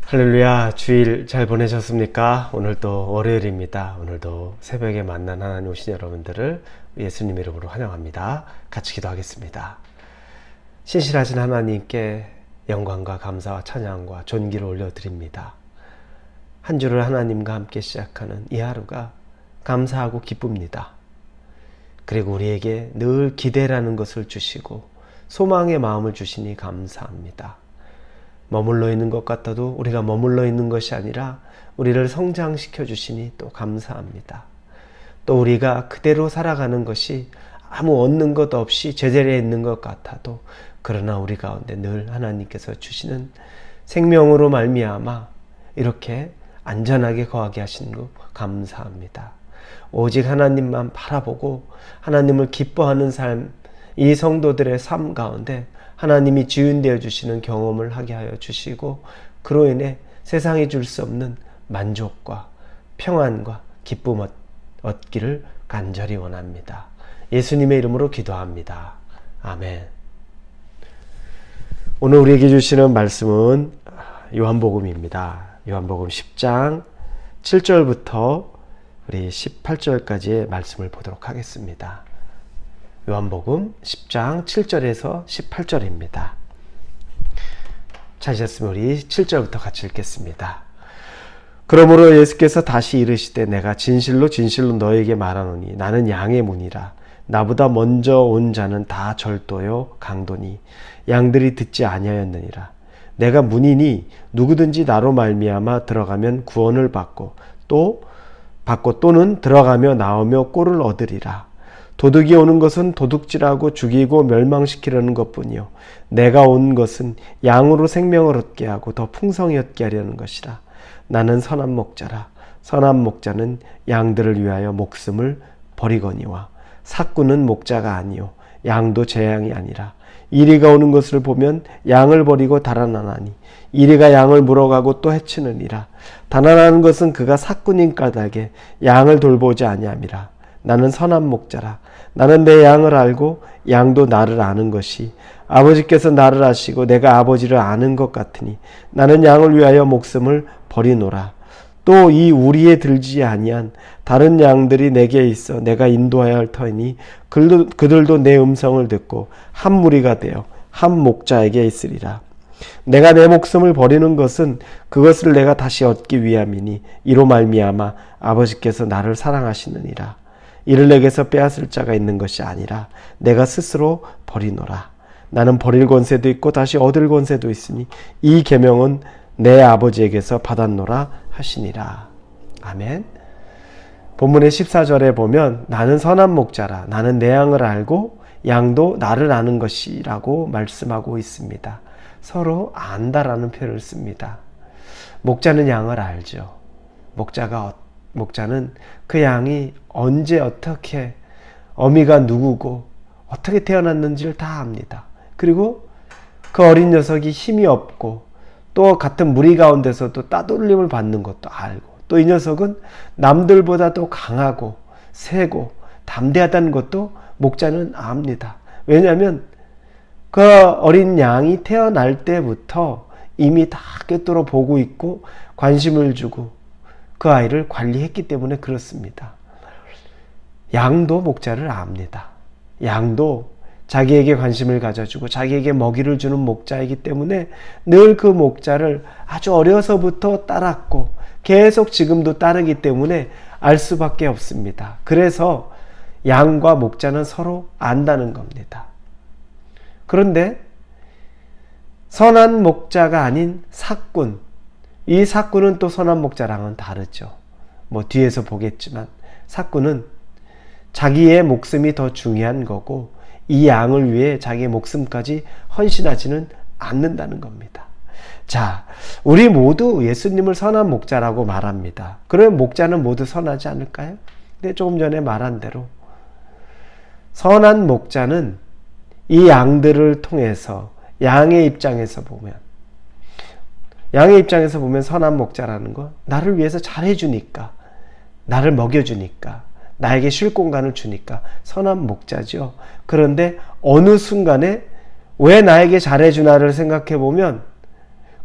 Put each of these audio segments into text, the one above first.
할렐루야, 주일 잘 보내셨습니까? 오늘도 월요일입니다. 오늘도 새벽에 만난 하나님 오신 여러분들을 예수님 이름으로 환영합니다. 같이 기도하겠습니다. 신실하신 하나님께 영광과 감사와 찬양과 존귀를 올려드립니다. 한 주를 하나님과 함께 시작하는 이 하루가 감사하고 기쁩니다. 그리고 우리에게 늘 기대라는 것을 주시고 소망의 마음을 주시니 감사합니다. 머물러 있는 것 같아도 우리가 머물러 있는 것이 아니라 우리를 성장시켜 주시니 또 감사합니다. 또 우리가 그대로 살아가는 것이 아무 얻는 것 없이 제자리에 있는 것 같아도 그러나 우리 가운데 늘 하나님께서 주시는 생명으로 말미암아 이렇게 안전하게 거하게 하신 것 감사합니다. 오직 하나님만 바라보고 하나님을 기뻐하는 삶, 이 성도들의 삶 가운데 하나님이 지은되어 주시는 경험을 하게 하여 주시고 그로 인해 세상이 줄 수 없는 만족과 평안과 기쁨 얻기를 간절히 원합니다. 예수님의 이름으로 기도합니다. 아멘. 오늘 우리에게 주시는 말씀은 요한복음입니다. 요한복음 10장 7절부터 우리 18절까지의 말씀을 보도록 하겠습니다. 요한복음 10장 7절에서 18절입니다. 찾으셨으면 우리 7절부터 같이 읽겠습니다. 그러므로 예수께서 다시 이르시되 내가 진실로 진실로 너에게 말하노니 나는 양의 문이라. 나보다 먼저 온 자는 다 절도요 강도니 양들이 듣지 아니하였느니라. 내가 문이니 누구든지 나로 말미암아 들어가면 구원을 받고 또는 들어가며 나오며 꼴을 얻으리라. 도둑이 오는 것은 도둑질하고 죽이고 멸망시키려는 것뿐이요 내가 온 것은 양으로 생명을 얻게 하고 더 풍성히 얻게 하려는 것이라. 나는 선한 목자라. 선한 목자는 양들을 위하여 목숨을 버리거니와 삭구는 목자가 아니요 양도 제 양이 아니라. 이리가 오는 것을 보면 양을 버리고 달아나나니 이리가 양을 물어가고 또 해치느니라. 달아나는 것은 그가 삭군인 까닭에 양을 돌보지 아니함이라. 나는 선한 목자라. 나는 내 양을 알고 양도 나를 아는 것이 아버지께서 나를 아시고 내가 아버지를 아는 것 같으니 나는 양을 위하여 목숨을 버리노라. 또 이 우리에 들지 아니한 다른 양들이 내게 있어 내가 인도하여 할 터이니 그들도 내 음성을 듣고 한 무리가 되어 한 목자에게 있으리라. 내가 내 목숨을 버리는 것은 그것을 내가 다시 얻기 위함이니 이로 말미암아 아버지께서 나를 사랑하시느니라. 이를 내게서 빼앗을 자가 있는 것이 아니라 내가 스스로 버리노라. 나는 버릴 권세도 있고 다시 얻을 권세도 있으니 이 계명은 내 아버지에게서 받았노라 하시니라. 아멘. 본문의 14절에 보면 나는 선한 목자라. 나는 내 양을 알고 양도 나를 아는 것이라고 말씀하고 있습니다. 서로 안다라는 표현을 씁니다. 목자는 양을 알죠. 목자는 그 양이 언제 어떻게 어미가 누구고 어떻게 태어났는지를 다 압니다. 그리고 그 어린 녀석이 힘이 없고 또 같은 무리 가운데서도 따돌림을 받는 것도 알고 또 이 녀석은 남들보다 더 강하고 세고 담대하다는 것도 목자는 압니다. 왜냐하면 그 어린 양이 태어날 때부터 이미 다 꿰뚫어 보고 있고 관심을 주고 그 아이를 관리했기 때문에 그렇습니다. 양도 목자를 압니다. 양도 자기에게 관심을 가져주고 자기에게 먹이를 주는 목자이기 때문에 늘 그 목자를 아주 어려서부터 따랐고 계속 지금도 따르기 때문에 알 수밖에 없습니다. 그래서 양과 목자는 서로 안다는 겁니다. 그런데 선한 목자가 아닌 삭군, 이 삭군은 또 선한 목자랑은 다르죠. 뒤에서 보겠지만 삭군은 자기의 목숨이 더 중요한 거고 이 양을 위해 자기의 목숨까지 헌신하지는 않는다는 겁니다. 자, 우리 모두 예수님을 선한 목자라고 말합니다. 그러면 목자는 모두 선하지 않을까요? 근데 조금 전에 말한 대로 선한 목자는 이 양들을 통해서 양의 입장에서 보면 선한 목자라는 건 나를 위해서 잘해주니까, 나를 먹여주니까, 나에게 쉴 공간을 주니까 선한 목자죠. 그런데 어느 순간에 왜 나에게 잘해주나를 생각해 보면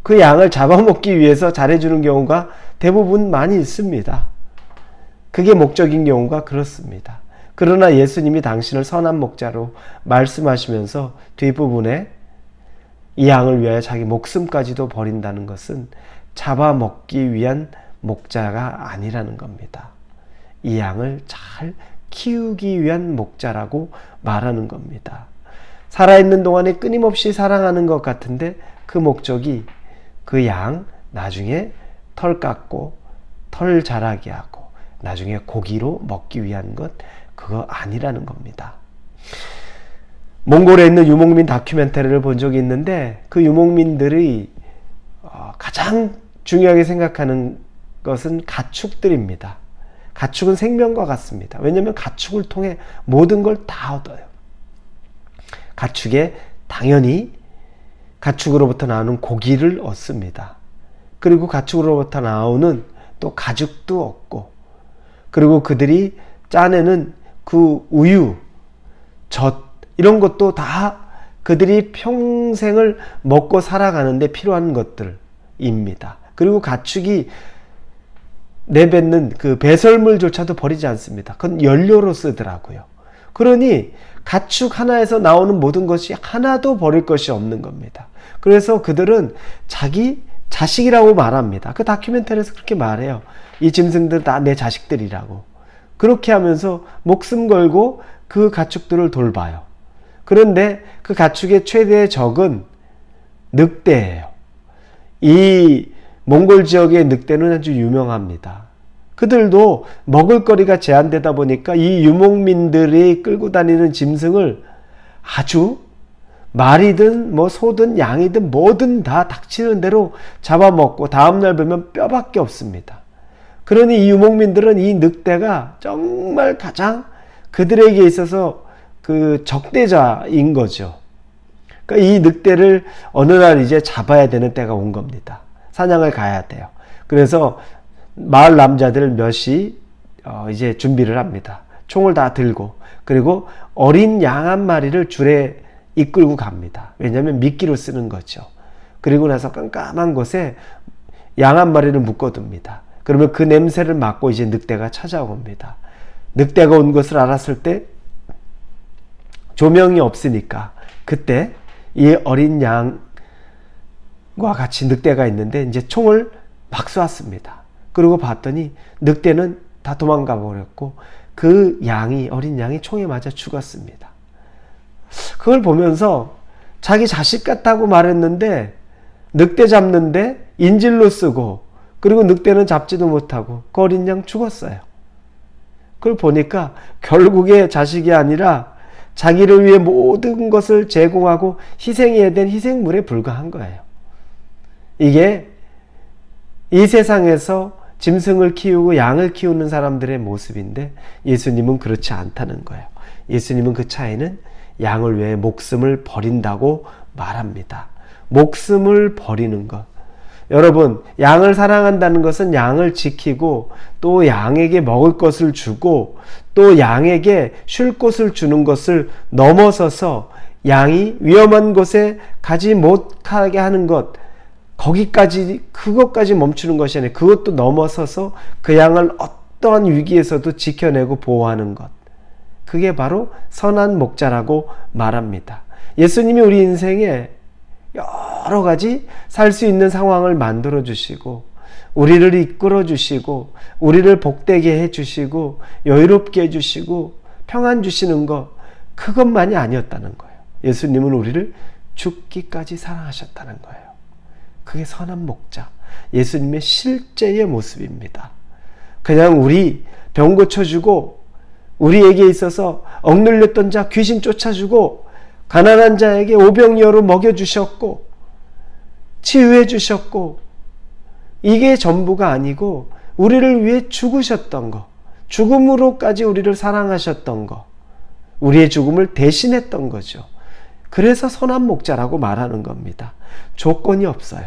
그 양을 잡아먹기 위해서 잘해주는 경우가 대부분 많이 있습니다. 그게 목적인 경우가 그렇습니다. 그러나 예수님이 당신을 선한 목자로 말씀하시면서 뒷부분에 이 양을 위하여 자기 목숨까지도 버린다는 것은 잡아먹기 위한 목자가 아니라는 겁니다. 이 양을 잘 키우기 위한 목자라고 말하는 겁니다. 살아있는 동안에 끊임없이 사랑하는 것 같은데 그 목적이 그 양 나중에 털 깎고 털 자라게 하고 나중에 고기로 먹기 위한 것, 그거 아니라는 겁니다. 몽골에 있는 유목민 다큐멘터리를 본 적이 있는데 그 유목민들이 가장 중요하게 생각하는 것은 가축들입니다. 가축은 생명과 같습니다. 왜냐하면 가축을 통해 모든 걸 다 얻어요. 가축에 당연히 가축으로부터 나오는 고기를 얻습니다. 그리고 가축으로부터 나오는 또 가죽도 얻고, 그리고 그들이 짜내는 그 우유, 젖 이런 것도 다 그들이 평생을 먹고 살아가는데 필요한 것들입니다. 그리고 가축이 내뱉는 그 배설물조차도 버리지 않습니다. 그건 연료로 쓰더라고요. 그러니 가축 하나에서 나오는 모든 것이 하나도 버릴 것이 없는 겁니다. 그래서 그들은 자기 자식이라고 말합니다. 그 다큐멘터리에서 그렇게 말해요. 이 짐승들은 다 내 자식들이라고. 그렇게 하면서 목숨 걸고 그 가축들을 돌봐요. 그런데 그 가축의 최대의 적은 늑대예요. 이 몽골 지역의 늑대는 아주 유명합니다. 그들도 먹을거리가 제한되다 보니까 이 유목민들이 끌고 다니는 짐승을 아주 말이든 뭐 소든 양이든 뭐든 다 닥치는 대로 잡아먹고 다음날 보면 뼈밖에 없습니다. 그러니 이 유목민들은 이 늑대가 정말 가장 그들에게 있어서 그 적대자인 거죠. 그러니까 이 늑대를 어느 날 이제 잡아야 되는 때가 온 겁니다. 사냥을 가야 돼요. 그래서 마을 남자들 몇이 이제 준비를 합니다. 총을 다 들고, 그리고 어린 양 한 마리를 줄에 이끌고 갑니다. 왜냐하면 미끼로 쓰는 거죠. 그리고 나서 깜깜한 곳에 양 한 마리를 묶어둡니다. 그러면 그 냄새를 맡고 이제 늑대가 찾아옵니다. 늑대가 온 것을 알았을 때 조명이 없으니까 그때 이 어린 양과 같이 늑대가 있는데 이제 총을 막 쏘았습니다. 그리고 봤더니 늑대는 다 도망가 버렸고 그 양이, 어린 양이 총에 맞아 죽었습니다. 그걸 보면서 자기 자식 같다고 말했는데 늑대 잡는데 인질로 쓰고, 그리고 늑대는 잡지도 못하고 그 어린 양 죽었어요. 그걸 보니까 결국에 자식이 아니라 자기를 위해 모든 것을 제공하고 희생해야 된 희생물에 불과한 거예요. 이게 이 세상에서 짐승을 키우고 양을 키우는 사람들의 모습인데 예수님은 그렇지 않다는 거예요. 예수님은 그 차이는 양을 위해 목숨을 버린다고 말합니다. 목숨을 버리는 것. 여러분, 양을 사랑한다는 것은 양을 지키고 또 양에게 먹을 것을 주고 또 양에게 쉴 곳을 주는 것을 넘어서서 양이 위험한 곳에 가지 못하게 하는 것, 그것까지 멈추는 것이 아니라 그것도 넘어서서 그 양을 어떠한 위기에서도 지켜내고 보호하는 것. 그게 바로 선한 목자라고 말합니다. 예수님이 우리 인생에 여러 가지 살 수 있는 상황을 만들어 주시고 우리를 이끌어 주시고 우리를 복되게 해 주시고 여유롭게 해 주시고 평안 주시는 것, 그것만이 아니었다는 거예요. 예수님은 우리를 죽기까지 사랑하셨다는 거예요. 그게 선한 목자, 예수님의 실제의 모습입니다. 그냥 우리 병 고쳐주고 우리에게 있어서 억눌렸던 자 귀신 쫓아주고 가난한 자에게 오병이어로 먹여주셨고 치유해 주셨고, 이게 전부가 아니고 우리를 위해 죽으셨던 거, 죽음으로까지 우리를 사랑하셨던 거, 우리의 죽음을 대신했던 거죠. 그래서 선한 목자라고 말하는 겁니다. 조건이 없어요.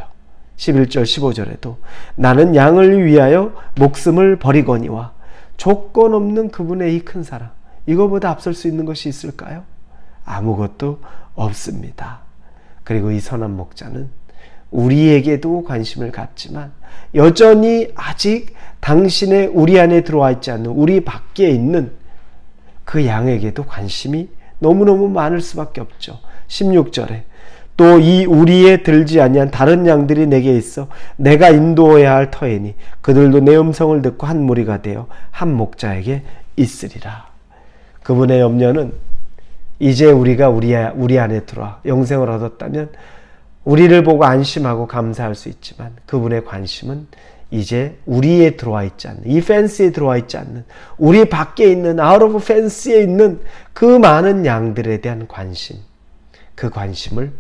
11절 15절에도 나는 양을 위하여 목숨을 버리거니와, 조건 없는 그분의 이 큰 사랑, 이거보다 앞설 수 있는 것이 있을까요? 아무것도 없습니다. 그리고 이 선한 목자는 우리에게도 관심을 갖지만 여전히 아직 당신의 우리 안에 들어와 있지 않는 우리 밖에 있는 그 양에게도 관심이 너무너무 많을 수밖에 없죠. 16절에 또 이 우리에 들지 아니한 다른 양들이 내게 있어 내가 인도해야 할 터이니 그들도 내 음성을 듣고 한 무리가 되어 한 목자에게 있으리라. 그분의 염려는 이제 우리가 우리 안에 들어와 영생을 얻었다면 우리를 보고 안심하고 감사할 수 있지만 그분의 관심은 이제 우리에 들어와 있지 않는, 이 펜스에 들어와 있지 않는, 우리 밖에 있는 아웃 오브 펜스에 있는 그 많은 양들에 대한 관심, 그 관심을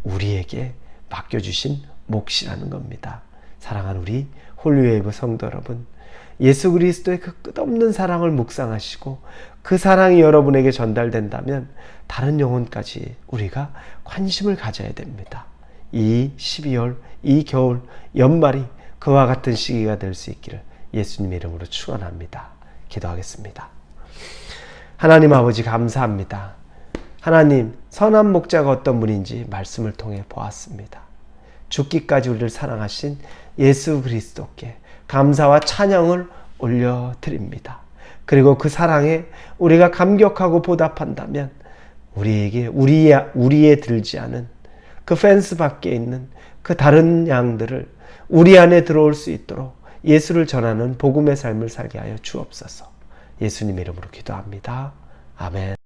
우리에게 맡겨주신 몫이라는 겁니다. 사랑하는 우리 홀리웨이브 성도 여러분, 예수 그리스도의 그 끝없는 사랑을 묵상하시고 그 사랑이 여러분에게 전달된다면 다른 영혼까지 우리가 관심을 가져야 됩니다. 이 12월, 이 겨울, 연말이 그와 같은 시기가 될 수 있기를 예수님의 이름으로 축원합니다. 기도하겠습니다. 하나님 아버지 감사합니다. 하나님, 선한 목자가 어떤 분인지 말씀을 통해 보았습니다. 죽기까지 우리를 사랑하신 예수 그리스도께 감사와 찬양을 올려드립니다. 그리고 그 사랑에 우리가 감격하고 보답한다면 우리에게 우리에 들지 않은 그 펜스 밖에 있는 그 다른 양들을 우리 안에 들어올 수 있도록 예수를 전하는 복음의 삶을 살게 하여 주옵소서. 예수님의 이름으로 기도합니다. 아멘.